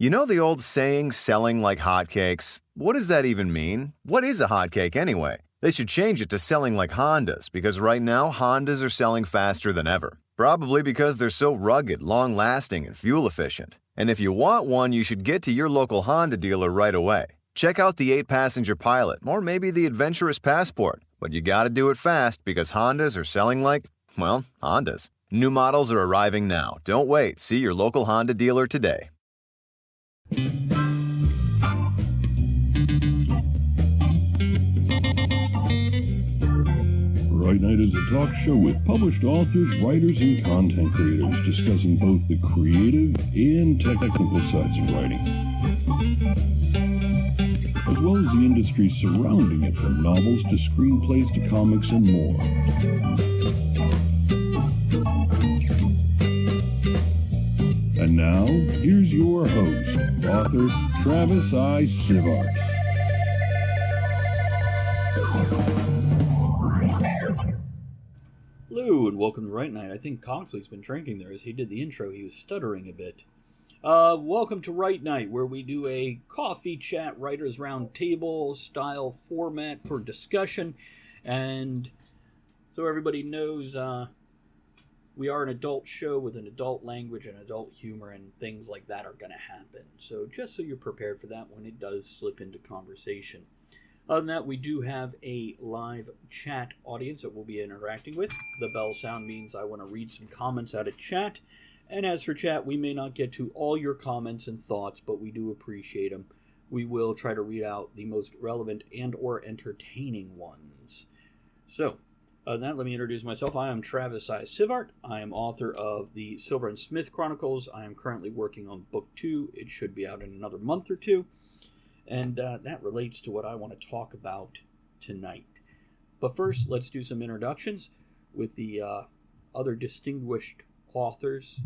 You know the old saying, selling like hotcakes? What does that even mean? What is a hotcake anyway? They should change it to selling like Hondas, because right now Hondas are selling faster than ever. Probably because they're so rugged, long-lasting, and fuel-efficient. And if you want one, you should get to your local Honda dealer right away. Check out the 8-passenger Pilot, or maybe the adventurous Passport. But you gotta do it fast, because Hondas are selling like, well, Hondas. New models are arriving now. Don't wait. See your local Honda dealer today. Right Night is a talk show with published authors, writers, and content creators discussing both the creative and technical sides of writing, as well as the industry surrounding it, from novels to screenplays to comics and more. And now, here's your host, author Travis I. Sivart. Hello, and welcome to Right Night. I think Coxley's been drinking there. As he did the intro, he was stuttering a bit. Welcome to Right Night, where we do a coffee chat writers round table style format for discussion. And so everybody knows, we are an adult show with an adult language and adult humor, and things like that are going to happen. So just so you're prepared for that when it does slip into conversation. Other than that, we do have a live chat audience that we'll be interacting with. The bell sound means I want to read some comments out of chat. And as for chat, we may not get to all your comments and thoughts, but we do appreciate them. We will try to read out the most relevant and or entertaining ones. So, other than that, let me introduce myself. I am Travis I. Sivart. I am author of the Silver and Smith Chronicles. I am currently working on book 2. It should be out in another month or two. And that relates to what I want to talk about tonight. But first, let's do some introductions with the other distinguished authors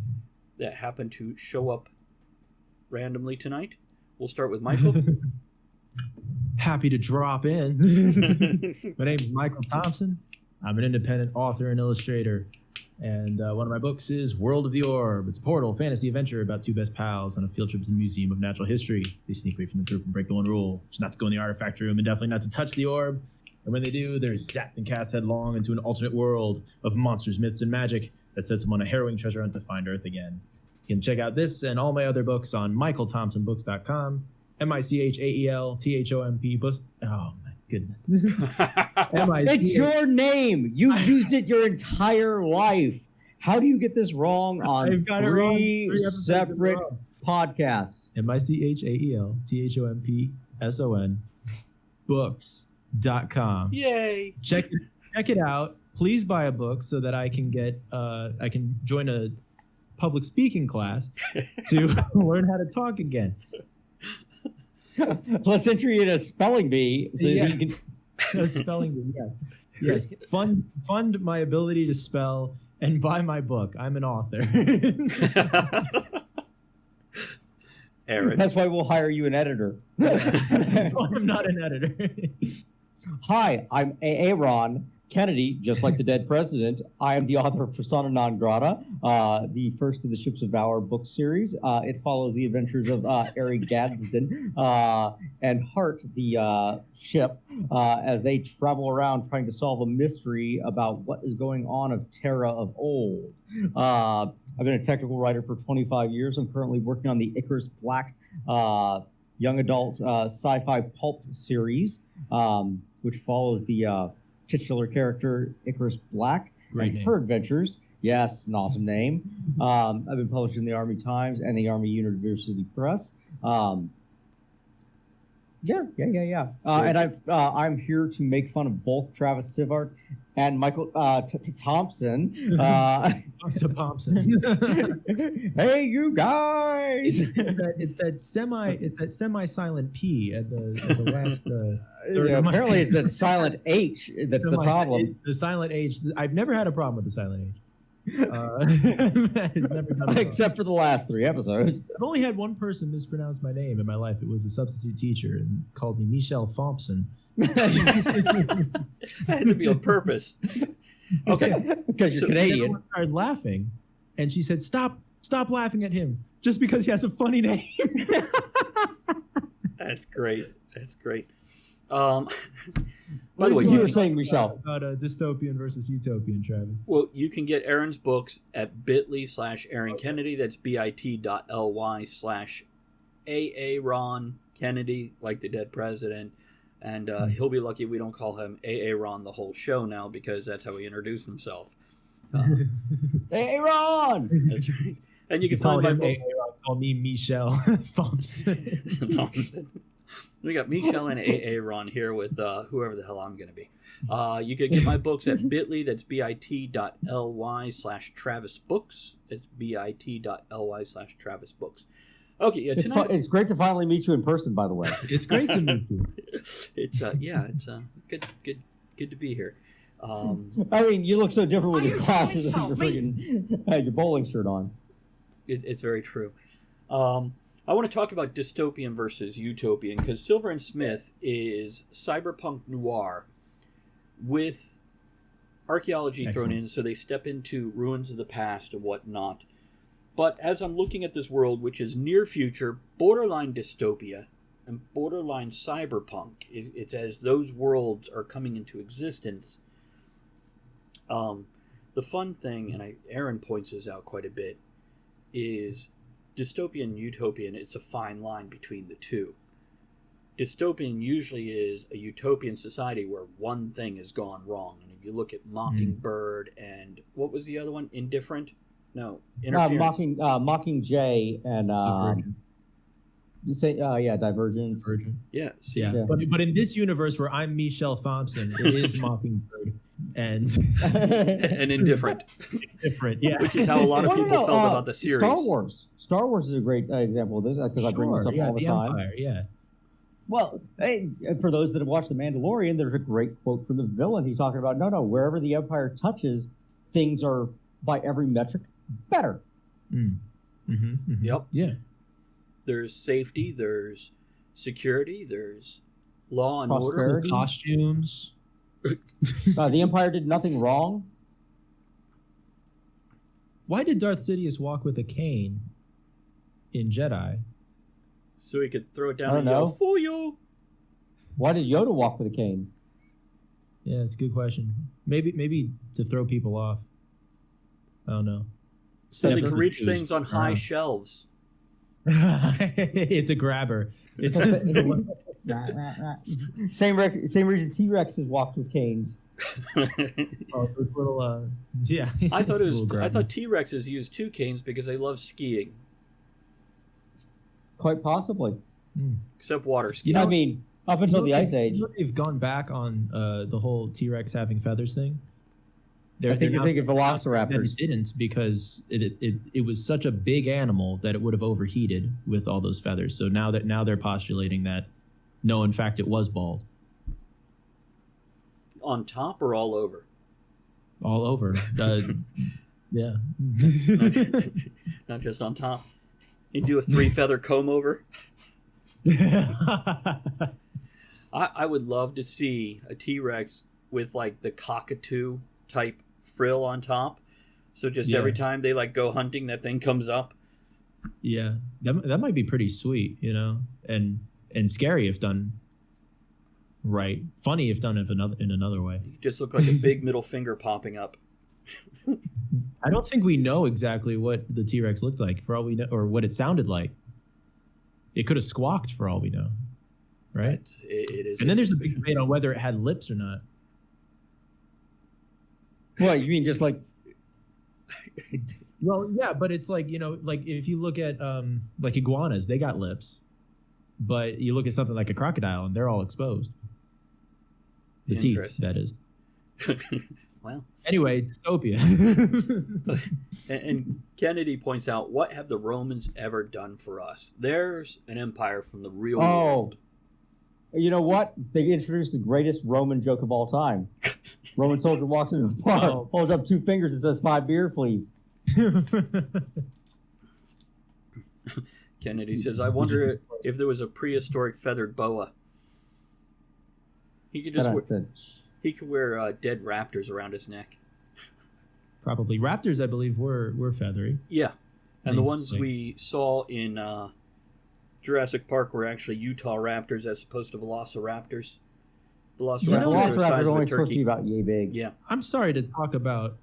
that happen to show up randomly tonight. We'll start with Michael. Happy to drop in. My name is Michael Thompson. I'm an independent author and illustrator. And one of my books is World of the Orb. It's a portal fantasy adventure about two best pals on a field trip to the Museum of Natural History. They sneak away from the group and break the one rule, which is not to go in the artifact room and definitely not to touch the orb. And when they do, they're zapped and cast headlong into an alternate world of monsters, myths, and magic that sets them on a harrowing treasure hunt to find Earth again. You can check out this and all my other books on michaelthompsonbooks.com. MICHAELTHOMP books. Oh, my goodness. It's your name. You've used it your entire life. How do you get this wrong on three separate podcasts? MICHAELTHOMPSON books.com. Yay. Check it out. Please buy a book so that I can get I can join a public speaking class to learn how to talk again. Let's enter you in a spelling bee so you can a spelling bee. Yes. Fund my ability to spell and buy my book. I'm an author. Aaron. That's why we'll hire you an editor. I'm not an editor. Hi, I'm Aaron Kennedy, just like the dead president. I am the author of Persona Non Grata, the first of the Ships of Valor book series. It follows the adventures of Ari Gadsden and Hart, the ship, as they travel around trying to solve a mystery about what is going on of Terra of old. I've been a technical writer for 25 years. I'm currently working on the Icarus Black young adult sci-fi pulp series, which follows the titular character Icarus Black and her adventures. Yes, an awesome name. I've been published in the Army Times and the Army University Press. And I'm here to make fun of both Travis Sivart and Michael Thompson. Thompson. Hey, you guys! It's that semi-silent P at the last. Apparently, it's that silent H that's the problem. The silent H. I've never had a problem with the silent H. Except for the last 3 episodes. I've only had one person mispronounce my name in my life. It was a substitute teacher and called me Michelle Thompson. That had to be on purpose. Okay, because you're Canadian. Everyone started laughing, and she said, "Stop laughing at him. just because he has a funny name. That's great. That's great. By the way, you were saying, Michelle, about dystopian versus utopian, Travis. well, you can get Aaron's books at bit.ly/Aaron Kennedy. That's bit.ly/AARon Kennedy, like the dead president. And he'll be lucky we don't call him Aaron the whole show now, because that's how he introduced himself. hey, Ron! That's right. And you can Call find my him book. call me Michelle Thompson. We got Michelle and Aaron here with whoever the hell I'm going to be. You can get my books at bit.ly. That's bit.ly/Travis Books. It's bit.ly/Travis Books. Okay, yeah, tonight, It's great to finally meet you in person, by the way. It's great to meet you. it's good to be here. I mean, you look so different with your glasses and your freaking your bowling shirt on. It's very true. I want to talk about dystopian versus utopian, because Silver and Smith is cyberpunk noir with archaeology thrown in, so they step into ruins of the past and whatnot. But as I'm looking at this world, which is near future, borderline dystopia, and borderline cyberpunk, it's as those worlds are coming into existence. The fun thing, and Aaron points this out quite a bit, is dystopian and utopian. It's a fine line between the two. Dystopian usually is a utopian society where one thing has gone wrong. And if you look at Mockingbird and what was the other one? Indifferent? No, Interference. Mockingjay and Divergence. Divergent. Yeah, see, Yeah. But in this universe where I'm Michelle Thompson, it is Mockingbird and and Indifferent. different. Yeah. Which is how a lot of people felt about the series. Star Wars is a great example of this, because I bring this up all the time. Empire, yeah. Well, hey, for those that have watched The Mandalorian, there's a great quote from the villain. He's talking about, no, wherever the Empire touches, things are, by every metric, better. Yep. Yeah. There's safety, there's security, there's law and Prosperity. order. Costumes. The Empire did nothing wrong. Why did Darth Sidious walk with a cane in Jedi? So he could throw it I down don't and yell, know. "For you!" Why did Yoda walk with a cane? Yeah, it's a good question. Maybe to throw people off. I don't know. So they but can reach it was things on high around. shelves. It's a grabber. It's Same reason T-Rexes walked with canes. those little, yeah. I thought Little grabber. T-Rexes used two canes because they love skiing, Quite possibly. except water skiing. I mean, up until the Ice Age. They've gone back on the whole T-Rex having feathers thing. I think you're thinking That Velociraptors. it didn't, because it was such a big animal that it would have overheated with all those feathers. So now they're postulating that no, in fact, it was bald. On top or all over? All over. Yeah. Not just on top. You do a 3-feather comb over. I would love to see a T-Rex with like the cockatoo type frill on top. So just every time they like go hunting, that thing comes up. Yeah, that might be pretty sweet, and scary if done right. Funny if done in another way. You just look like a big middle finger popping up. I don't think we know exactly what the T-Rex looked like, for all we know, or what it sounded like. It could have squawked for all we know, right? It is. And then there's a big debate on whether it had lips or not. What, you mean just like... Well, yeah, but it's like, like if you look at like iguanas, they got lips. But you look at something like a crocodile and they're all exposed. The teeth, that is. Well. Anyway, dystopia. and Kennedy points out, what have the Romans ever done for us? There's an empire from the real world. You know what? They introduced the greatest Roman joke of all time. Roman soldier walks into a bar, holds up 2 fingers and says, 5 beer, please. Kennedy says, I wonder if there was a prehistoric feathered boa. He could just wear dead raptors around his neck. Probably. Raptors, I believe, were feathery. Yeah. And the ones we saw in Jurassic Park were actually Utah raptors as opposed to velociraptors. Velociraptors are only supposed to be about yay big. Yeah. I'm sorry to talk about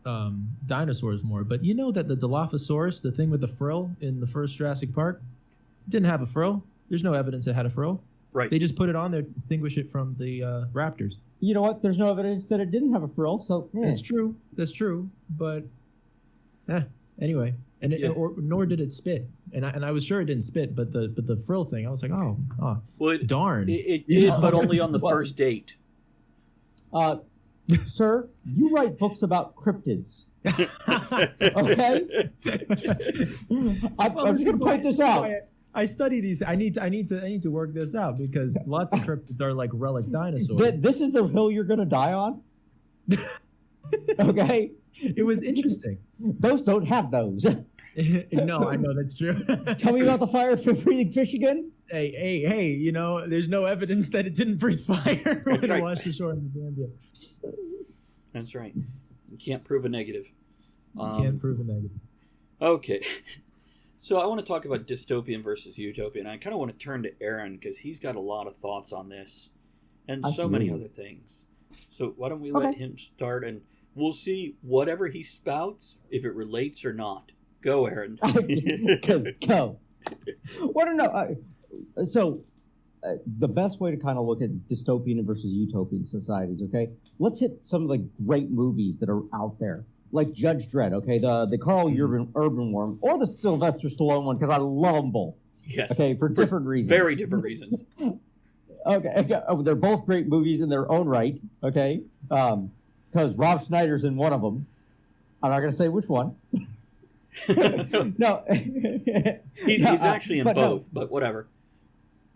dinosaurs more, but you know that the Dilophosaurus, the thing with the frill in the first Jurassic Park, didn't have a frill. There's no evidence it had a frill. Right. They just put it on there to distinguish it from the raptors. You know what? There's no evidence that it didn't have a frill, so... That's true. That's true. But, anyway. And nor did it spit. And I was sure it didn't spit, but the frill thing, I was like, well, darn. It did, but only on the first date. Sir, you write books about cryptids. Okay? I'm just going to point this out. I study these. I need to work this out because lots of cryptids are like relic dinosaurs. This is the hill you're going to die on? Okay? It was interesting. Those don't have those. No, I know that's true. Tell me about the fire-breathing fish again? Hey, you know, there's no evidence that it didn't breathe fire when it washed ashore in the Gambia. That's right. You can't prove a negative. Can't prove a negative. Okay. So I want to talk about dystopian versus utopian. I kind of want to turn to Aaron because he's got a lot of thoughts on this and so many other things. So why don't we let him start and we'll see whatever he spouts, if it relates or not. Go, Aaron. Because go. Well, no. The best way to kind of look at dystopian versus utopian societies, okay? Let's hit some of the great movies that are out there. Like Judge Dredd, okay? The Carl Urban one, or the Sylvester Stallone one, because I love them both. Yes. Okay, for different reasons. Very different reasons. Okay. They're both great movies in their own right, okay? Because Rob Schneider's in one of them. I'm not going to say which one. No. He's actually in both, but whatever.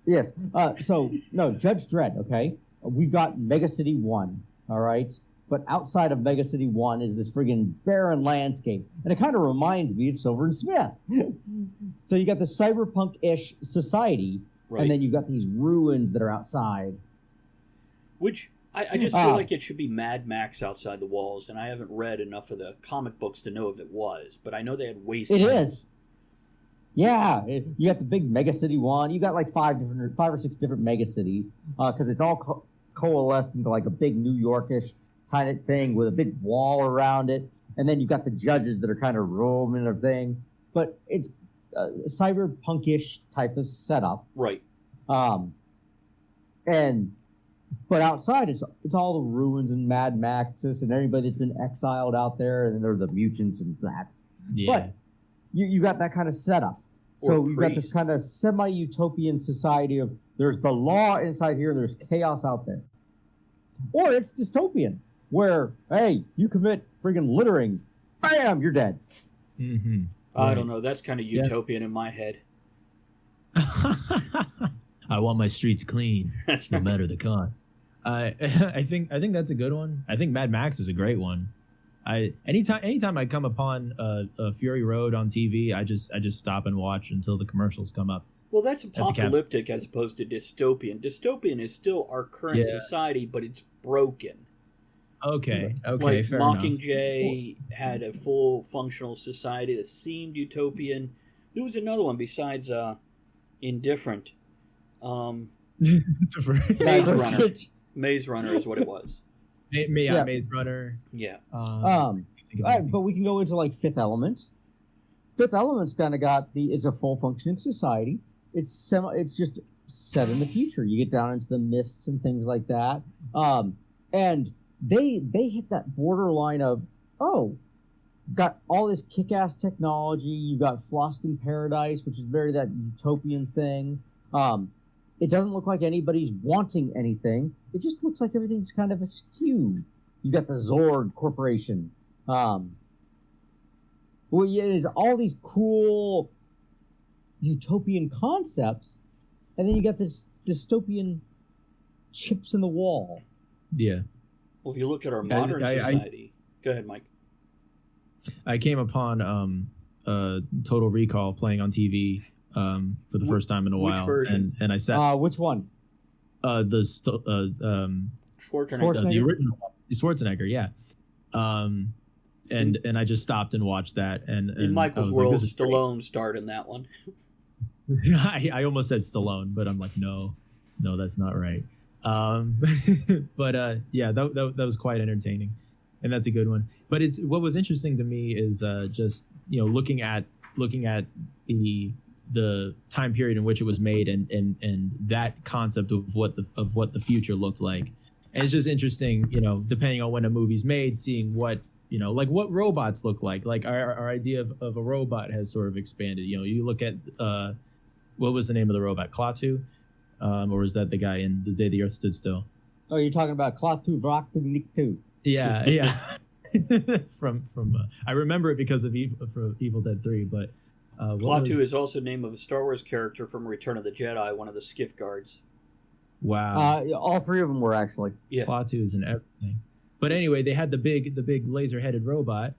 Yes. Judge Dredd, okay? We've got Mega City 1, all right? But outside of Mega City 1 is this friggin' barren landscape. And it kind of reminds me of Silver and Smith. So you got the cyberpunk-ish society, right. And then you've got these ruins that are outside. Which, I just feel like it should be Mad Max outside the walls, and I haven't read enough of the comic books to know if it was, but I know they had wastelands. It is. Yeah, you got the big Mega City 1. You got like 5 or 6 different mega cities, because it's all coalesced into like a big New Yorkish kind of thing with a big wall around it, and then you got the judges that are kind of roaming a thing, but it's a cyberpunkish type of setup, right? But outside it's all the ruins and Mad Maxes and everybody that's been exiled out there, and then there are the mutants and that. Yeah. But you got that kind of setup. So you got this kind of semi-utopian society of there's the law inside here, there's chaos out there, or it's dystopian. Where, hey, you commit friggin' littering, bam, you're dead. Mm-hmm. I don't know. That's kind of utopian in my head. I want my streets clean, no matter the con. I think that's a good one. I think Mad Max is a great one. Anytime I come upon a Fury Road on TV, I just stop and watch until the commercials come up. Well, that's apocalyptic as opposed to dystopian. Dystopian is still our current society, but it's broken. Okay, like fair Mockingjay had a full functional society that seemed utopian. There was another one besides Indifferent. Maze Runner. Maze Runner is what it was. Maze Runner. Yeah. But we can go into like Fifth Element. Fifth Element's kind of got it's a full functioning society. It's just set in the future. You get down into the mists and things like that. And they hit that borderline of, got all this kick-ass technology. You got Flossed in Paradise, which is very that utopian thing. It doesn't look like anybody's wanting anything. It just looks like everything's kind of askew. You got the Zord Corporation. It is all these cool utopian concepts, and then you got this dystopian chips in the wall. Yeah. Well, if you look at our modern society... Go ahead, Mike. I came upon Total Recall playing on TV for the first time in a while. Which version? And I sat... which one? Schwarzenegger. The original Schwarzenegger, yeah. and I just stopped and watched that. And In Michael's world, Stallone starred in that one. I almost said Stallone, but I'm like, no, that's not right. But yeah, that was quite entertaining, and that's a good one. But it's what was interesting to me is just looking at the time period in which it was made and that concept of what the future looked like. And it's just interesting, depending on when a movie's made, seeing what like what robots look like. Like our idea of a robot has sort of expanded. You look at what was the name of the robot? Klaatu? Or was that the guy in The Day the Earth Stood Still? Oh, you're talking about Klaatu Vraktu Niktu. Yeah. from I remember it because of Evil Dead 3, but Klaatu is also the name of a Star Wars character from Return of the Jedi, one of the skiff guards. Wow. All three of them were actually. Yeah. Klaatu is in everything. But anyway, they had the big laser-headed robot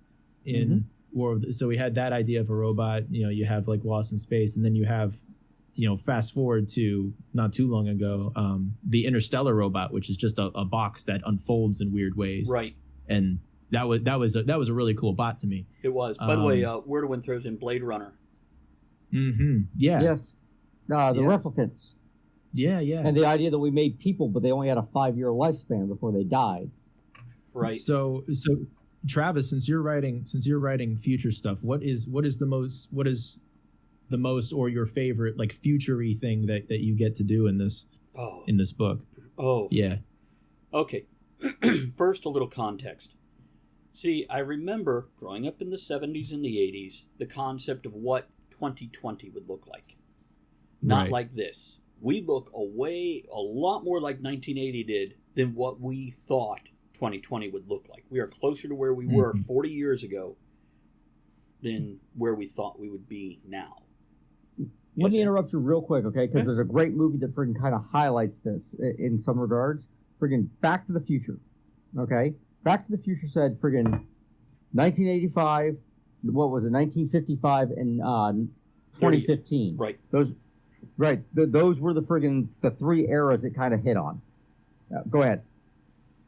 in War of so we had that idea of a robot. You have like Lost in Space, and then you have fast forward to not too long ago, the Interstellar robot, which is just a box that unfolds in weird ways. Right. And that was a really cool bot to me. It was. By the way, Wordwin throws in Blade Runner. Mm-hmm. Yeah. Yes. The replicants. Yeah. And the idea that we made people, but they only had a 5-year lifespan before they died. Right. So Travis, since you're writing future stuff, what is the most or your favorite like future-y thing that you get to do in this book? Oh. Yeah. Okay. First, a little context. See, I remember growing up in the 70s and the 80s, the concept of what 2020 would look like. Not like this. We look a lot more like 1980 did than what we thought 2020 would look like. We are closer to where we were 40 years ago than where we thought we would be now. Let me interrupt you real quick, okay? Because there's a great movie that friggin' kind of highlights this in some regards. Friggin' Back to the Future, okay? Back to the Future said friggin' 1985, what was it, 1955, and 2015. Right. Those were the three eras it kind of hit on. Go ahead.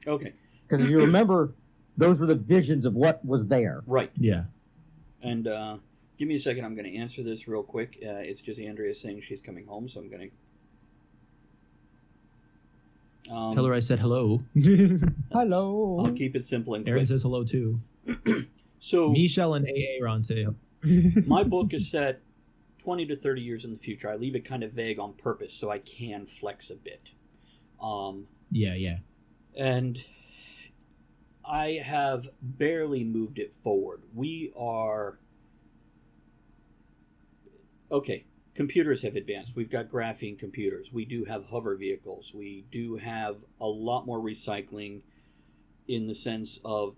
Okay. Because if you remember, those were the visions of what was there. Right. Yeah. And give me a second. I'm going to answer this real quick. It's just Andrea saying she's coming home, so I'm going to... Tell her I said hello. Hello. I'll keep it simple and quick. Aaron says hello too. So Michelle and Aaron say hello. My book is set 20 to 30 years in the future. I leave it kind of vague on purpose so I can flex a bit. Yeah. And I have barely moved it forward. We are... Okay, computers have advanced. We've got graphene computers. We do have hover vehicles. We do have a lot more recycling in the sense of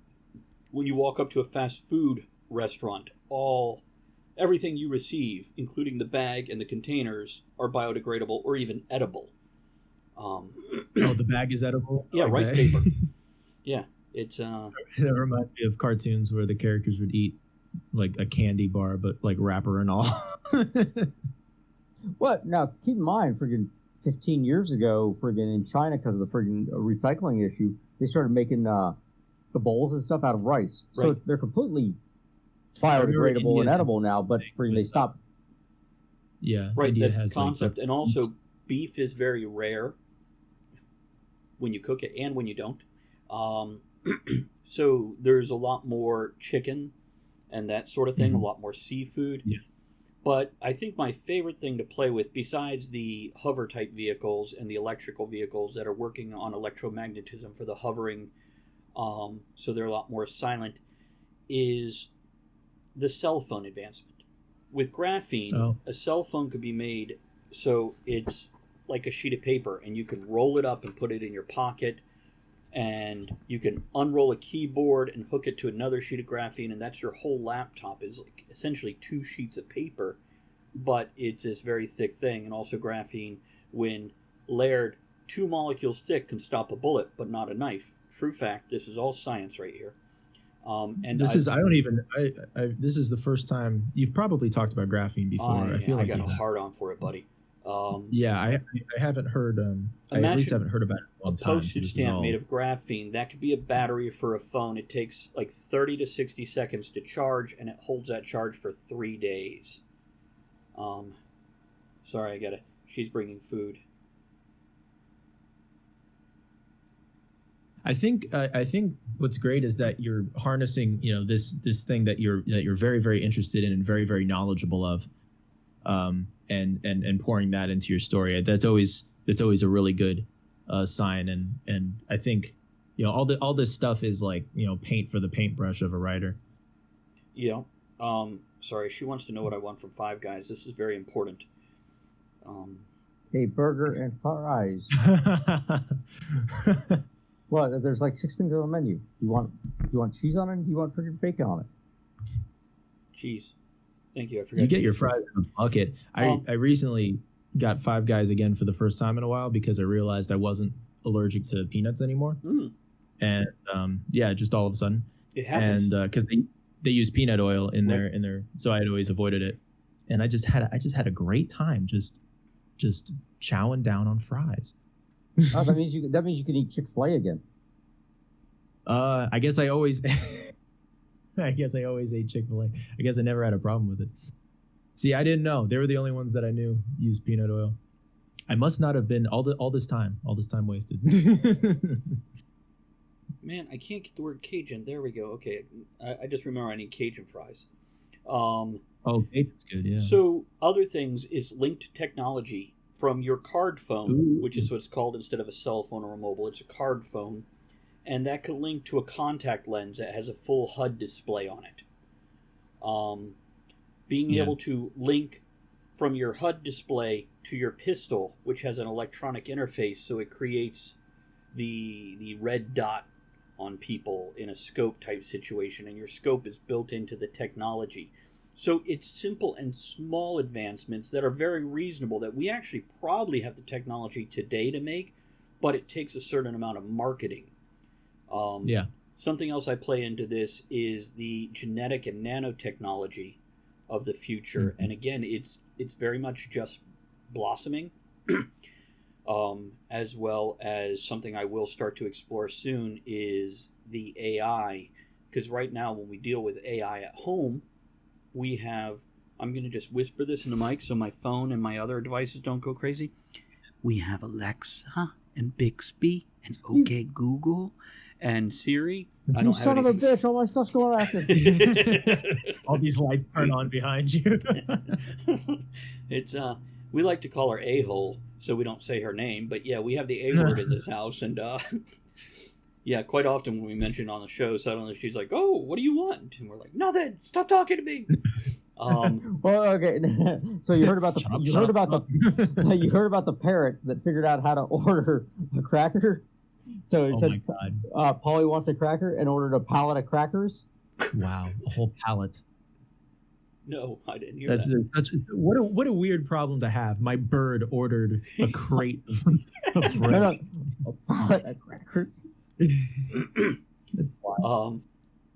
when you walk up to a fast food restaurant, everything you receive, including the bag and the containers, are biodegradable or even edible. The bag is edible? Yeah, like rice that. paper. Yeah, it's... That reminds me of cartoons where the characters would eat like a candy bar, but like wrapper and all. What? Now, keep in mind, friggin' 15 years ago, friggin' in China, because of the friggin' recycling issue, they started making the bowls and stuff out of rice. So Right. they're completely biodegradable and edible now, but friggin' they stopped. Yeah. Right, India that's the has concept. And also, beef is very rare when you cook it and when you don't. So there's a lot more chicken and that sort of thing, a lot more seafood. Yeah. But I think my favorite thing to play with, besides the hover-type vehicles and the electrical vehicles that are working on electromagnetism for the hovering, so they're a lot more silent, is the cell phone advancement. With graphene, a cell phone could be made so it's like a sheet of paper, and you can roll it up and put it in your pocket, and you can unroll a keyboard and hook it to another sheet of graphene, and that's your whole laptop is like essentially 2 sheets of paper, but it's this very thick thing. And also graphene, when layered 2 molecules thick, can stop a bullet, but not a knife. True fact. This is all science right here. And this is the first time you've probably talked about graphene before. I feel like I got a hard on for it, buddy. Yeah, I haven't heard. I at least haven't heard about it in a long time. Postage stamp made of graphene. That could be a battery for a phone. It takes like 30 to 60 seconds to charge, and it holds that charge for 3 days. Sorry, she's bringing food. I think what's great is that you're harnessing, this thing that you're very, very interested in and very, very knowledgeable of, and pouring that into your story. That's always a really good sign. And I think, all this stuff is like, paint for the paintbrush of a writer. Yeah. Sorry, she wants to know what I want from Five Guys. This is very important. A burger and fries. Well, there's like 6 things on the menu. Do you want cheese on it? Or do you want freaking bacon on it? Cheese. Thank you. I forgot. You get your fries in a bucket. I recently got Five Guys again for the first time in a while because I realized I wasn't allergic to peanuts anymore. And just all of a sudden, it happens. And because they use peanut oil in their, so I had always avoided it. And I just had a great time just chowing down on fries. Oh, that means you can eat Chick-fil-A again. I guess I always ate Chick-fil-A. I guess I never had a problem with it. See, I didn't know. They were the only ones that I knew used peanut oil. I must not have been all this time wasted. Man, I can't get the word Cajun. There we go. Okay, I just remember I need Cajun fries. Cajun's good, yeah. So other things is linked technology from your card phone, which is what's called instead of a cell phone or a mobile. It's a card phone, and that can link to a contact lens that has a full HUD display on it. Being able to link from your HUD display to your pistol, which has an electronic interface, so it creates the red dot on people in a scope type situation, and your scope is built into the technology. So it's simple and small advancements that are very reasonable that we actually probably have the technology today to make, but it takes a certain amount of marketing. Something else I play into this is the genetic and nanotechnology of the future. Mm-hmm. And again, it's very much just blossoming, as well as something I will start to explore soon is the AI. Because right now when we deal with AI at home, we have, I'm going to just whisper this in the mic so my phone and my other devices don't go crazy. We have Alexa and Bixby and OK Google and Siri. You son of a bitch, all my stuff's going after. All these lights turn on behind you. It's we like to call her A-hole so we don't say her name, but yeah, we have the A-word in this house, and yeah, quite often when we mention on the show, suddenly she's like, "Oh, what do you want?" And we're like, "Nothing. Stop talking to me." Well, okay. So you heard about the parrot that figured out how to order a cracker. So it said, "Polly wants a cracker," and ordered a pallet of crackers. Wow, a whole pallet. No, I didn't hear that. What a weird problem to have. My bird ordered a crate of bread. A pallet of crackers.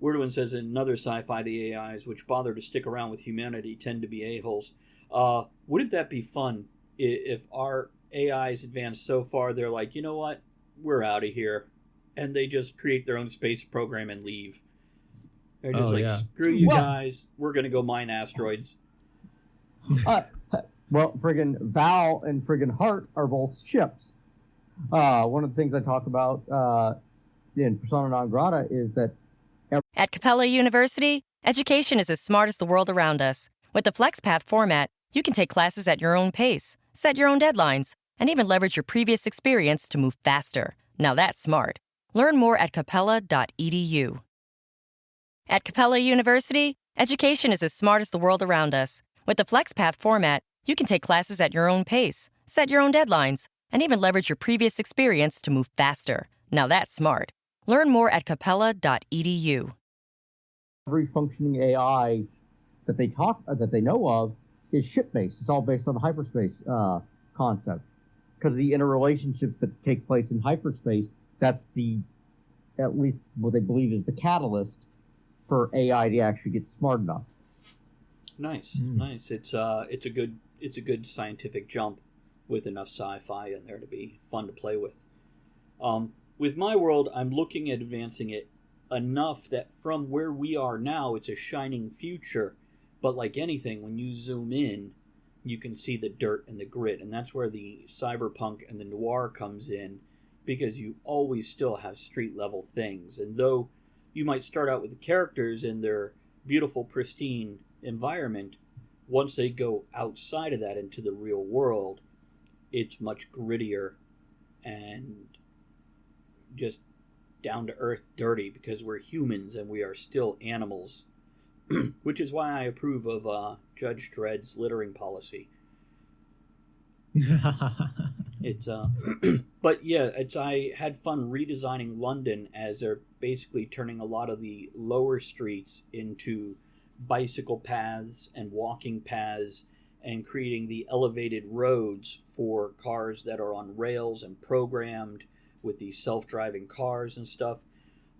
Wordwin says in another sci-fi, the AIs which bother to stick around with humanity tend to be a-holes. Wouldn't that be fun if our AIs advance so far they're like, you know what, we're out of here, and they just create their own space program and leave. They're just screw you guys, we're gonna go mine asteroids. Well, friggin' Val and friggin' Hart are both ships. One of the things I talk about in Persona non grata is that at Capella University, education is as smart as the world around us. With the FlexPath format, you can take classes at your own pace, set your own deadlines, and even leverage your previous experience to move faster. Now that's smart. Learn more at capella.edu. At Capella University, education is as smart as the world around us. With the FlexPath format, you can take classes at your own pace, set your own deadlines, and even leverage your previous experience to move faster. Now that's smart. Learn more at capella.edu. Every functioning AI that they know of is ship-based. It's all based on the hyperspace concept. Because the interrelationships that take place in hyperspace, that's at least what they believe is the catalyst for AI to actually get smart enough. Nice. It's a good scientific jump. with enough sci-fi in there to be fun to play with. With my world, I'm looking at advancing it enough that from where we are now, it's a shining future. But like anything, when you zoom in, you can see the dirt and the grit, and that's where the cyberpunk and the noir comes in, because you always still have street level things. And though you might start out with the characters in their beautiful, pristine environment, once they go outside of that into the real world, it's much grittier and just down to earth dirty, because we're humans and we are still animals. Which is why I approve of Judge Dredd's littering policy. It's but yeah, I had fun redesigning London, as they're basically turning a lot of the lower streets into bicycle paths and walking paths, and creating the elevated roads for cars that are on rails and programmed with these self-driving cars and stuff.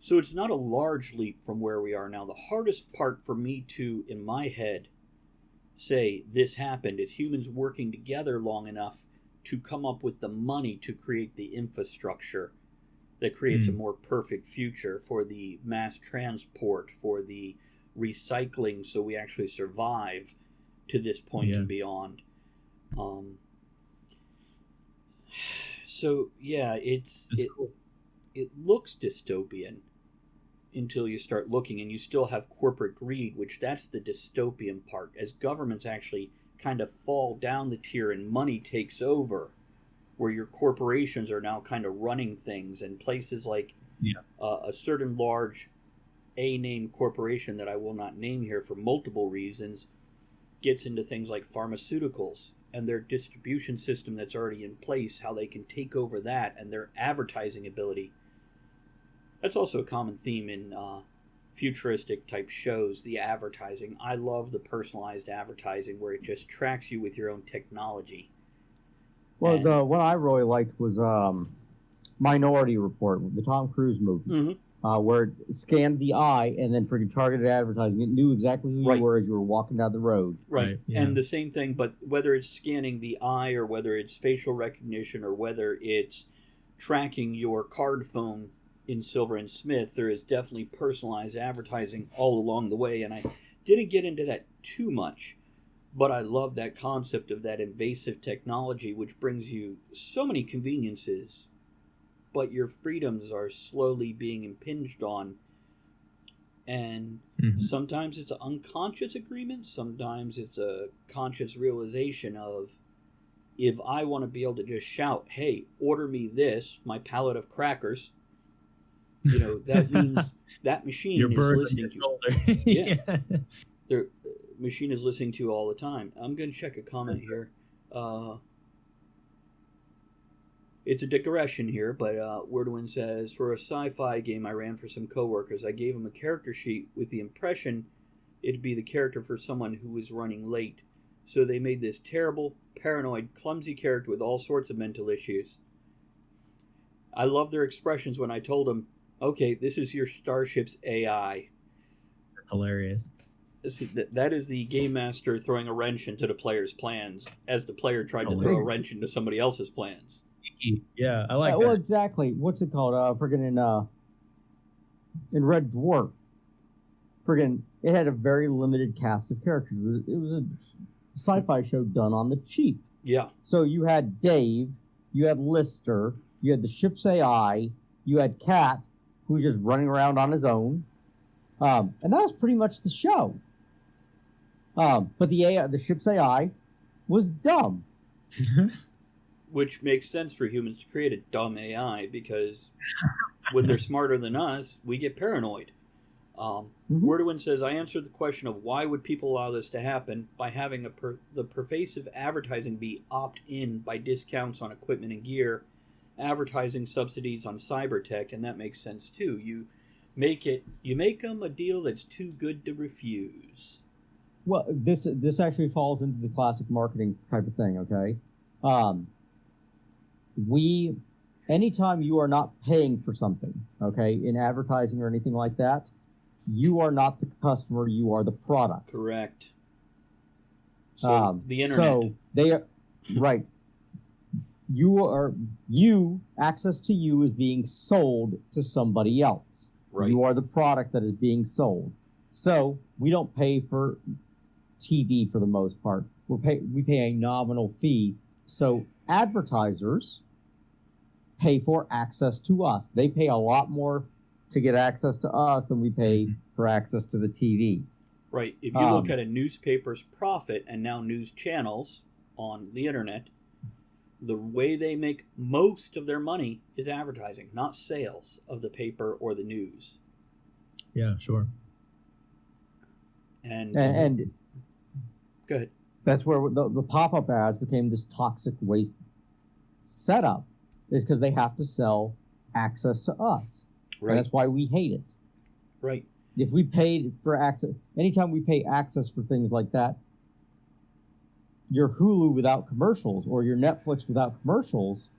So it's not a large leap from where we are now. The hardest part for me to, in my head, say this happened is humans working together long enough to come up with the money to create the infrastructure that creates a more perfect future for the mass transport, for the recycling, so we actually survive to this point and beyond. So yeah, it looks dystopian until you start looking, and you still have corporate greed, which that's the dystopian part, as governments actually kind of fall down the tier and money takes over, where your corporations are now kind of running things, and places like a certain large A-name corporation that I will not name here for multiple reasons gets into things like pharmaceuticals and their distribution system that's already in place, how they can take over that, and their advertising ability. That's also a common theme in futuristic type shows, the advertising. I love the personalized advertising where it just tracks you with your own technology. Well, the one I really liked was Minority Report, the Tom Cruise movie, where it scanned the eye, and then for your targeted advertising, it knew exactly who you were as you were walking down the road. Right. Yeah. And the same thing, but whether it's scanning the eye, or whether it's facial recognition, or whether it's tracking your card phone in Silver and Smith, there is definitely personalized advertising all along the way. And I didn't get into that too much, but I love that concept of that invasive technology, which brings you so many conveniences, but your freedoms are slowly being impinged on. And sometimes it's an unconscious agreement, sometimes it's a conscious realization of, if I want to be able to just shout, hey, order me this, my pallet of crackers, you know, that means that machine is listening to you. Their machine is listening to you all the time. I'm going to check a comment here. It's a digression here, but Wordwin says, for a sci-fi game I ran for some coworkers, I gave them a character sheet with the impression it'd be the character for someone who was running late. So they made this terrible, paranoid, clumsy character with all sorts of mental issues. I love their expressions when I told them, okay, this is your starship's AI. That's hilarious. That is the game master throwing a wrench into the player's plans, as the player tried to throw a wrench into somebody else's plans. Yeah, I like that. Well, exactly. What's it called? Friggin' in Red Dwarf. Friggin', it had a very limited cast of characters. It was a sci-fi show done on the cheap. Yeah. So you had Dave, you had Lister, you had the ship's AI, you had Cat, who was just running around on his own. And that was pretty much the show. But the ship's AI was dumb. Which makes sense for humans to create a dumb AI, because when they're smarter than us, we get paranoid. Wordwin says, I answered the question of why would people allow this to happen by having the pervasive advertising be opt-in by discounts on equipment and gear, advertising subsidies on cyber tech, and that makes sense too. You make them a deal that's too good to refuse. Well, this actually falls into the classic marketing type of thing, okay? Anytime you are not paying for something, okay, in advertising or anything like that, you are not the customer, you are the product. Correct. So the internet. So they are right. access to you is being sold to somebody else. Right. You are the product that is being sold. So we don't pay for TV for the most part. We pay a nominal fee. So advertisers pay for access to us. They pay a lot more to get access to us than we pay for access to the TV. Right. If you look at a newspaper's profit and now news channels on the internet, the way they make most of their money is advertising, not sales of the paper or the news. Yeah, sure. And go ahead. That's where the pop-up ads became this toxic waste setup, is because they have to sell access to us. Right. And that's why we hate it. Right. If we paid for access, anytime we pay access for things like that, your Hulu without commercials or your Netflix without commercials,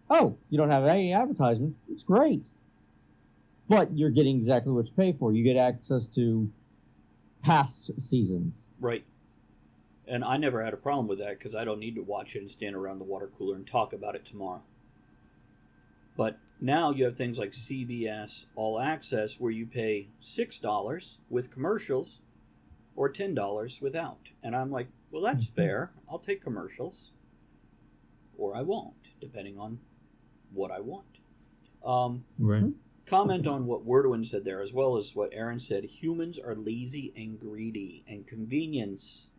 oh, you don't have any advertisements. It's great. But you're getting exactly what you pay for. You get access to past seasons. Right. And I never had a problem with that because I don't need to watch it and stand around the water cooler and talk about it tomorrow. But now you have things like CBS All Access where you pay $6 with commercials or $10 without. And I'm like, well, that's fair. I'll take commercials. Or I won't, depending on what I want. Right. Comment on what Wordwin said there, as well as what Aaron said. Humans are lazy and greedy, and convenience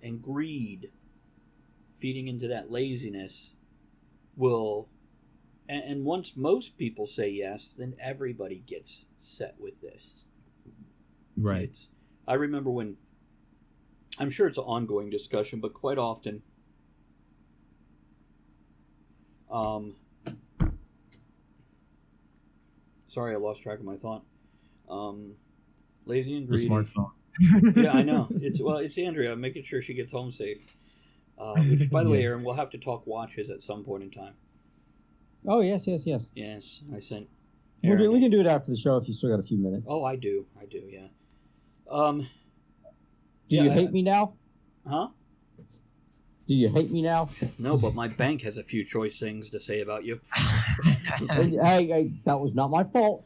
and greed, feeding into that laziness, will... And once most people say yes, then everybody gets set with this. Right. I remember when... I'm sure it's an ongoing discussion, but quite often... sorry, I lost track of my thought. Lazy and greedy. The smartphone. Yeah, I know. It's Andrea. I'm making sure she gets home safe. Which, by the way, Aaron, we'll have to talk watches at some point in time. Oh, yes. Yes, I sent. We can do it after the show if you still got a few minutes. Oh, I do. Yeah. Do you hate me now? Huh? Do you hate me now? No, but my bank has a few choice things to say about you. Hey, that was not my fault.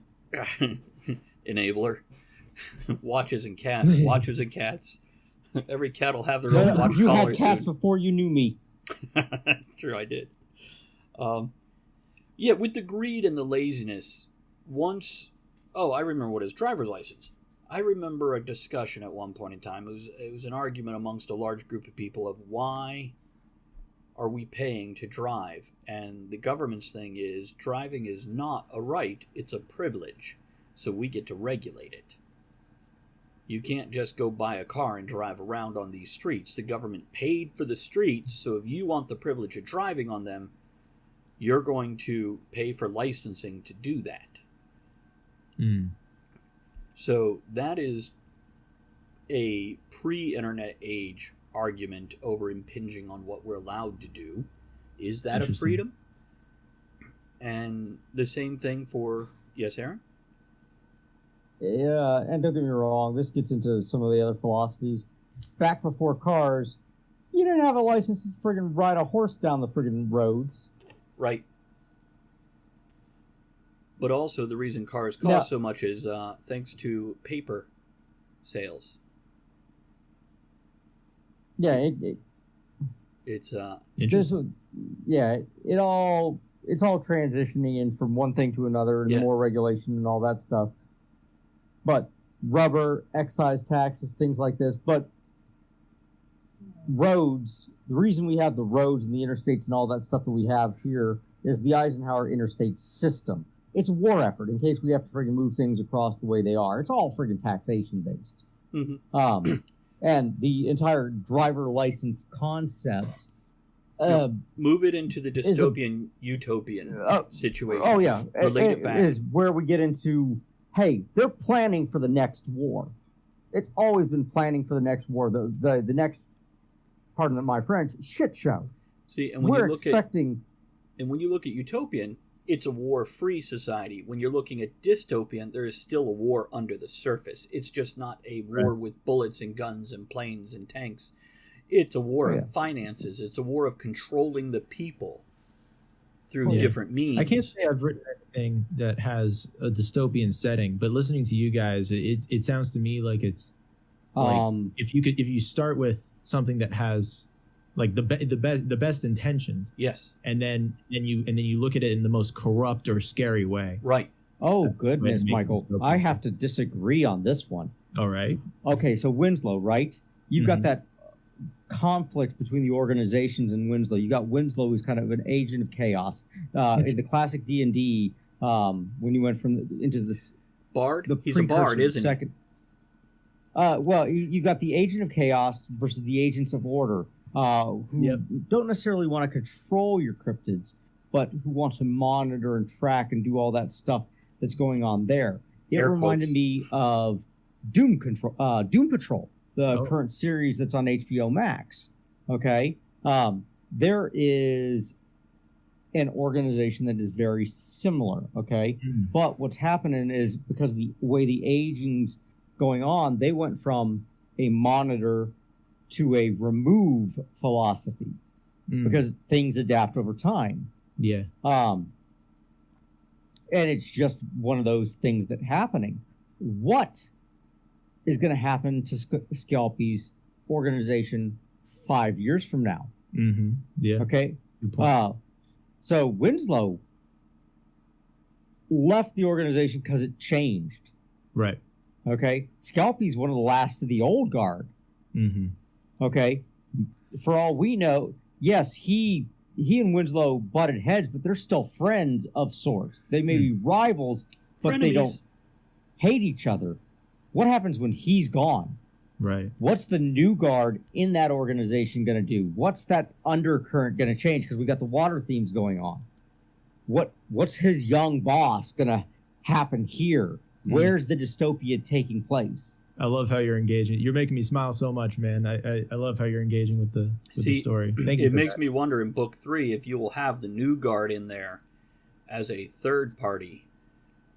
Enabler. Watches and cats. Every cat will have their own watch You collar had cats soon. before you knew me. Sure, I did. Yeah, with the greed and the laziness, I remember what his driver's license. I remember a discussion at one point in time. It was an argument amongst a large group of people of why are we paying to drive? And the government's thing is driving is not a right, it's a privilege. So we get to regulate it. You can't just go buy a car and drive around on these streets. The government paid for the streets, so if you want the privilege of driving on them, you're going to pay for licensing to do that. So that is a pre-internet age argument over impinging on what we're allowed to do. Is that a freedom? And the same thing for... Yes, Aaron? Yeah, and don't get me wrong, this gets into some of the other philosophies. Back before cars, you didn't have a license to friggin' ride a horse down the friggin' roads. Right. But also the reason cars cost so much is thanks to paper sales. Yeah, it's it's all transitioning in from one thing to another, and more regulation and all that stuff. But rubber, excise taxes, things like this. But roads, the reason we have the roads and the interstates and all that stuff that we have here is the Eisenhower interstate system. It's a war effort in case we have to friggin' move things across the way they are. It's all friggin' taxation based. Mm-hmm. And the entire driver license concept. Move it into the dystopian utopian situation. Oh, yeah. Relate it back. Is where we get into, hey, they're planning for the next war. It's always been planning for the next war. The next, pardon my French, shit show. See, and when you look at utopian, it's a war-free society. When you're looking at dystopian, there is still a war under the surface. It's just not a war with bullets and guns and planes and tanks. It's a war of finances. It's a war of controlling the people. through different means. I can't say I've written anything that has a dystopian setting, but listening to you guys, it sounds to me like it's like if you start with something that has like the best intentions, yes, and then you look at it in the most corrupt or scary way, right? Oh goodness, Michael, I have to disagree on this one. All right. Okay, so Winslow, right? You've got that conflict between the organizations in Winslow. You got Winslow, who's kind of an agent of chaos. In the classic D&D, when you went into this bard, he's a bard, isn't he? Well, you've got the agent of chaos versus the agents of order, who don't necessarily want to control your cryptids, but who want to monitor and track and do all that stuff that's going on there. It reminded me of Doom Patrol, the current series that's on HBO Max. Okay, there is an organization that is very similar. Okay, but what's happening is because of the way the aging's going on, they went from a monitor to a remove philosophy because things adapt over time. Yeah. And it's just one of those things that happening. What is going to happen to Scalpy's organization 5 years from now? Mm-hmm. Yeah. Okay. So Winslow left the organization because it changed. Right. Okay. Scalpy's one of the last of the old guard. Mm-hmm. Okay. For all we know, yes, he and Winslow butted heads, but they're still friends of sorts. They may be rivals, but they don't hate each other. What happens when he's gone? Right. What's the new guard in that organization going to do? What's that undercurrent going to change? Because we got the water themes going on. What's his young boss going to happen here? Where's the dystopia taking place? I love how you're engaging. You're making me smile so much, man. I love how you're engaging with the story. Thank you. It makes me wonder in book 3 if you will have the new guard in there as a third party,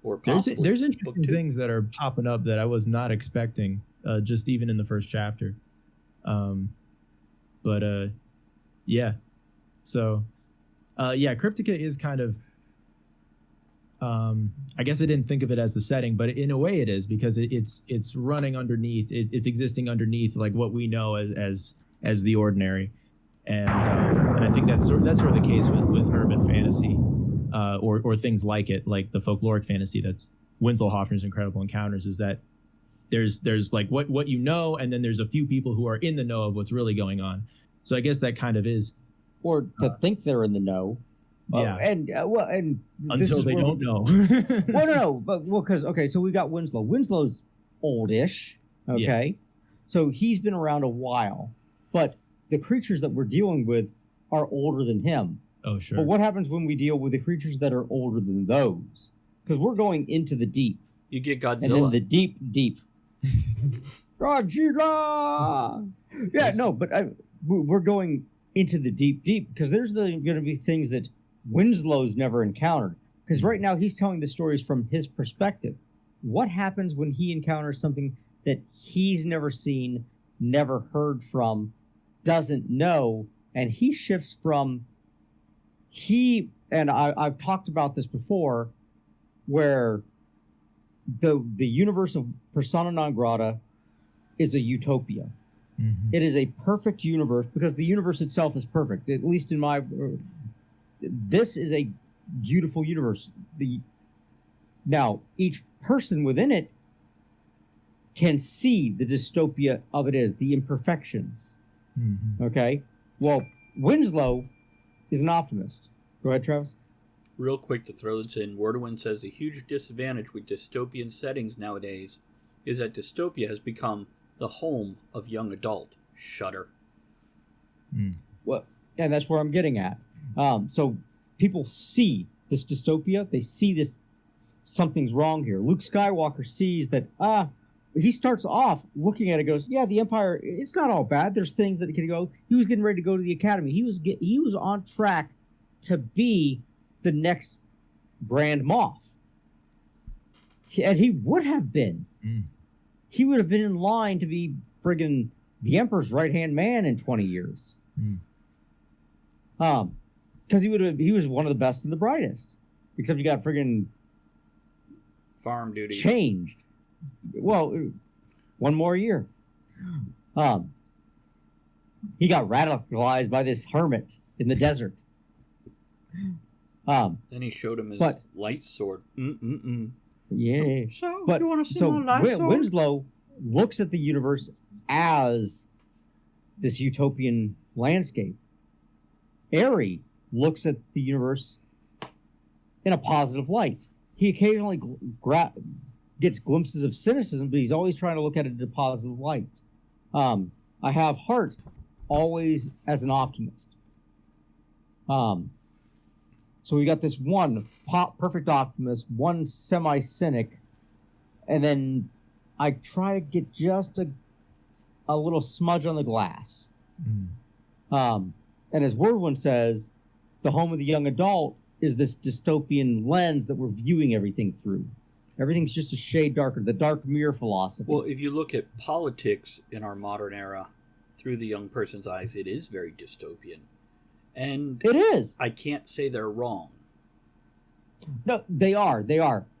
or possibly there's interesting things that are popping up that I was not expecting, just even in the first chapter. Yeah. So, Cryptica is kind of. I guess I didn't think of it as the setting, but in a way it is, because it's running underneath, it's existing underneath like what we know as the ordinary, and I think that's sort of the case with urban fantasy, or things like it, like the folkloric fantasy that's Winslow Hoffner's Incredible Encounters, is that there's like what you know, and then there's a few people who are in the know of what's really going on. So I guess that kind of is, or to think they're in the know. Yeah, and until they don't know. Because so we got Winslow. Winslow's oldish. Okay, so he's been around a while, but the creatures that we're dealing with are older than him. Oh, sure. But what happens when we deal with the creatures that are older than those? Because we're going into the deep. You get Godzilla, and then the deep. Godzilla. Yeah, no, but we're going into the deep because there's going to be things that Winslow's never encountered, because right now he's telling the stories from his perspective. What happens when he encounters something that he's never seen, never heard from, doesn't know, and he shifts from I've talked about this before, where the universe of persona non grata is a utopia. Mm-hmm. It is a perfect universe because the universe itself is perfect, at least in my. This is a beautiful universe. Now, each person within it can see the dystopia of it is, the imperfections. Mm-hmm. Okay? Well, Winslow is an optimist. Go ahead, Travis. Real quick to throw this in, Wordowin says a huge disadvantage with dystopian settings nowadays is that dystopia has become the home of young adult. Shudder. Well, and that's where I'm getting at. So people see this dystopia. They see this, something's wrong here. Luke Skywalker sees that, he starts off looking at it, goes, yeah, the Empire, it's not all bad. There's things that can go. He was getting ready to go to the Academy. He was on track to be the next Grand Moff. And he would have been. He would have been in line to be friggin' the Emperor's right-hand man in 20 years. Because Because he was one of the best and the brightest. Except he got friggin' Farm duty. changed. Well, one more year. He got radicalized by this hermit in the desert. Then he showed him his light sword. Yeah. So, But you want to see my light sword? Winslow looks at the universe as this utopian landscape. Airy looks at the universe in a positive light. He occasionally gets glimpses of cynicism, but he's always trying to look at it in a positive light. I have Hart always as an optimist. So we got this one perfect optimist, one semi-cynic, and then I try to get just a little smudge on the glass. And as Wordwin says, the home of the young adult is this dystopian lens that we're viewing everything through. Everything's just a shade darker, the dark mirror philosophy. Well, if you look at politics in our modern era through the young person's eyes, it is very dystopian. And it is. I can't say they're wrong. No, they are.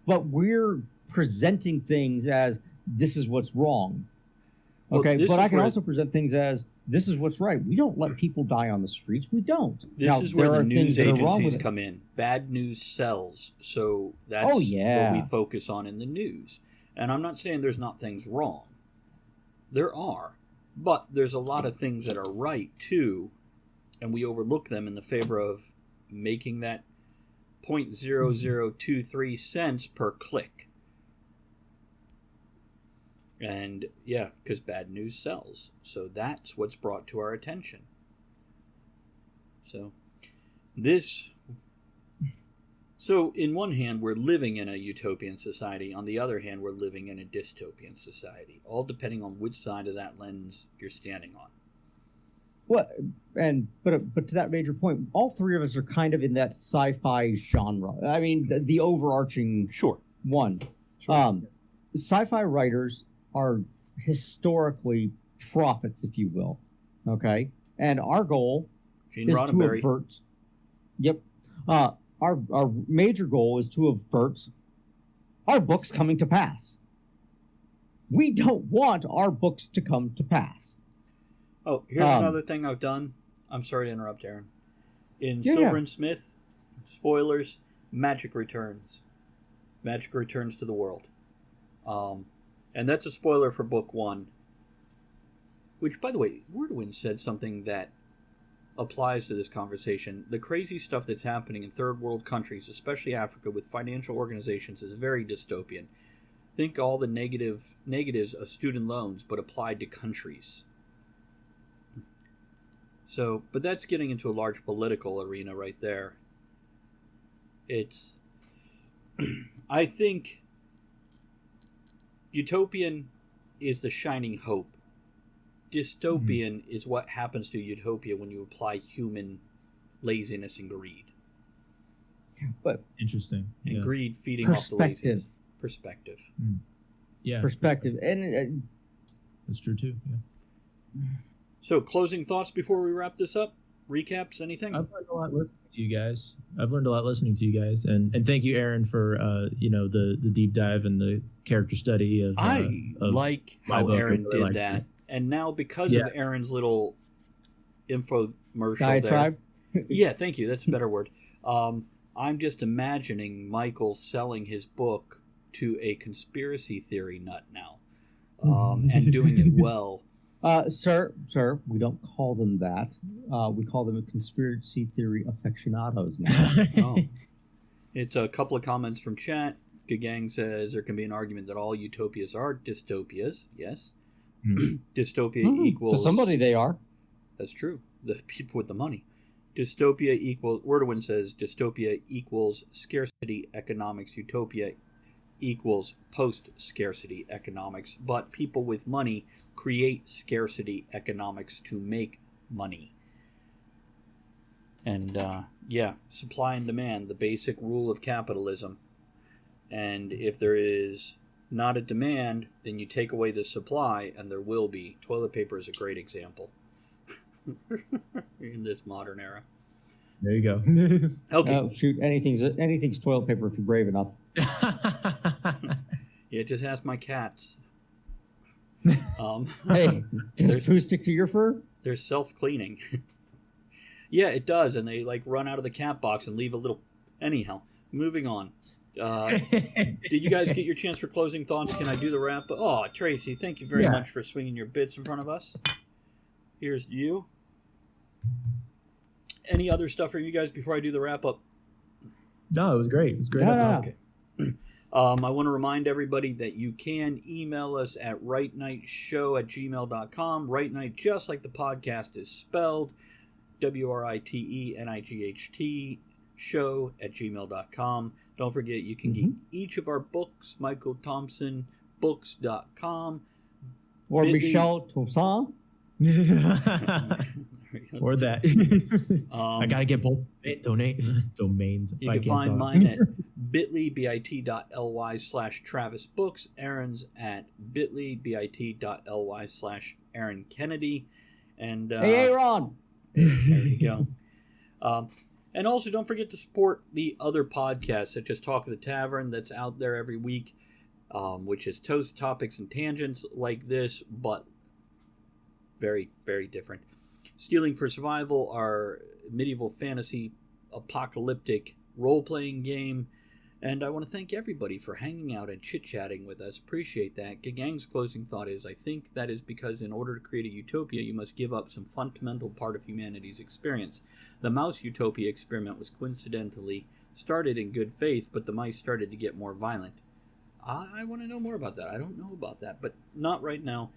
But we're presenting things as this is what's wrong. Okay, well, but I can also present things as this is what's right. We don't let people die on the streets. We don't. This is where the news agencies come in. Bad news sells. So that's what we focus on in the news. And I'm not saying there's not things wrong. There are. But there's a lot of things that are right, too. And we overlook them in the favor of making that 0.0023 cents per click. And yeah, because bad news sells. So that's what's brought to our attention. So in one hand, we're living in a utopian society. On the other hand, we're living in a dystopian society. All depending on which side of that lens you're standing on. Well, but to that major point, all three of us are kind of in that sci-fi genre. I mean, the overarching one. Sure. Sci-fi writers are historically prophets, if you will. Okay, and our goal is to avert. Yep. Our major goal is to avert our books coming to pass. We don't want our books to come to pass. Oh, here's another thing I've done. I'm sorry to interrupt, Aaron. In Silver and Smith, spoilers, magic returns. Magic returns to the world. And that's a spoiler for book 1. Which, by the way, Wordwin said something that applies to this conversation. The crazy stuff that's happening in third world countries, especially Africa, with financial organizations is very dystopian. Think all the negatives of student loans, but applied to countries. So, but that's getting into a large political arena right there. I think utopian is the shining hope. Dystopian is what happens to utopia when you apply human laziness and greed. But interesting. And greed feeding off the laziness. Perspective. Yeah. Perspective. And that's true too. Yeah. So, closing thoughts before we wrap this up? Recaps? Anything? I've learned a lot listening to you guys. And thank you, Aaron, for the deep dive and the character study of. I like how Aaron did that, and now because of Aaron's little infomercial diatribe. Yeah, thank you. That's a better word. I'm just imagining Michael selling his book to a conspiracy theory nut now, and doing it well. Sir, we don't call them that. We call them conspiracy theory aficionados now. It's a couple of comments from chat. Gagang says there can be an argument that all utopias are dystopias. Yes. Dystopia equals... To somebody they are. That's true. The people with the money. Dystopia equals... Wordwin says dystopia equals scarcity economics. Utopia equals post-scarcity economics, but people with money create scarcity economics to make money. And supply and demand, the basic rule of capitalism. And if there is not a demand, then you take away the supply and there will be. Toilet paper is a great example in this modern era. There you go. Okay. Oh, shoot, anything's toilet paper if you're brave enough. Yeah, just ask my cats. Hey, does poo stick to your fur? They're self-cleaning. Yeah, it does, and they like run out of the cat box and leave a little. Anyhow, moving on. Did you guys get your chance for closing thoughts? Can I do the wrap? Oh, Tracy, thank you very much for swinging your bits in front of us. Here's you. Any other stuff for you guys before I do the wrap up? No, it was great. It was great. Okay. I want to remind everybody that you can email us at rightnightshow@gmail.com. Right Night, just like the podcast is spelled, WRITENIGHT, show@gmail.com. Don't forget, you can get each of our books, michaelthompsonbooks.com. Or Michel Toussaint. Or that. I gotta get both domains. You can find mine at bit.ly/Travis Books. Aaron's at bit.ly/Aaron Kennedy. And hey, Ron. There you go. And also, don't forget to support the other podcasts, such as Talk of the Tavern, that's out there every week, which is toast, topics, and tangents like this, but very, very different. Stealing for Survival, our medieval fantasy apocalyptic role-playing game. And I want to thank everybody for hanging out and chit-chatting with us. Appreciate that. Gagang's closing thought is, I think that is because in order to create a utopia, you must give up some fundamental part of humanity's experience. The mouse utopia experiment was coincidentally started in good faith, but the mice started to get more violent. I want to know more about that. I don't know about that, but not right now.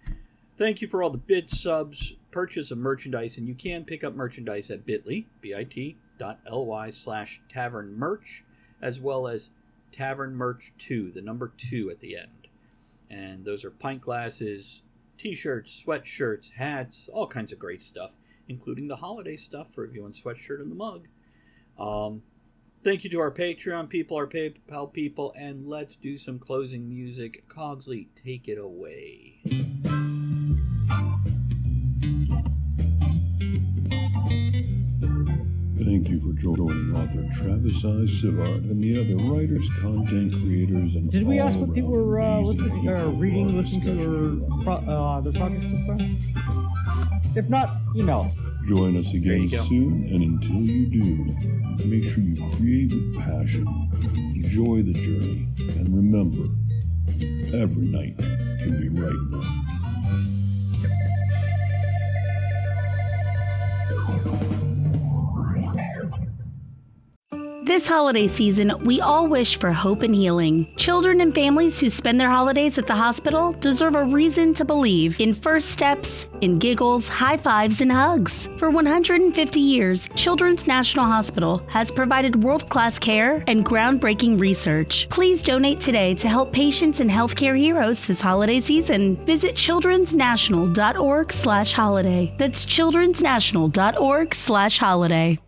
Thank you for all the bit subs, purchase of merchandise, and you can pick up merchandise at bit.ly/tavernmerch, as well as Tavern Merch 2, the number 2 at the end. And those are pint glasses, t-shirts, sweatshirts, hats, all kinds of great stuff, including the holiday stuff for if you want a sweatshirt and the mug. Thank you to our Patreon people, our PayPal people, and let's do some closing music. Cogsley, take it away. Thank you for joining author Travis I. Sivart and the other writers, content creators, and Did we ask what people were listening to, listening to, or their projects this time? If not, email us. Join us again soon, and until you do, make sure you create with passion, enjoy the journey, and remember, every night can be right now. This holiday season, we all wish for hope and healing. Children and families who spend their holidays at the hospital deserve a reason to believe in first steps, in giggles, high fives, and hugs. For 150 years, Children's National Hospital has provided world-class care and groundbreaking research. Please donate today to help patients and healthcare heroes this holiday season. Visit childrensnational.org/holiday. That's childrensnational.org/holiday.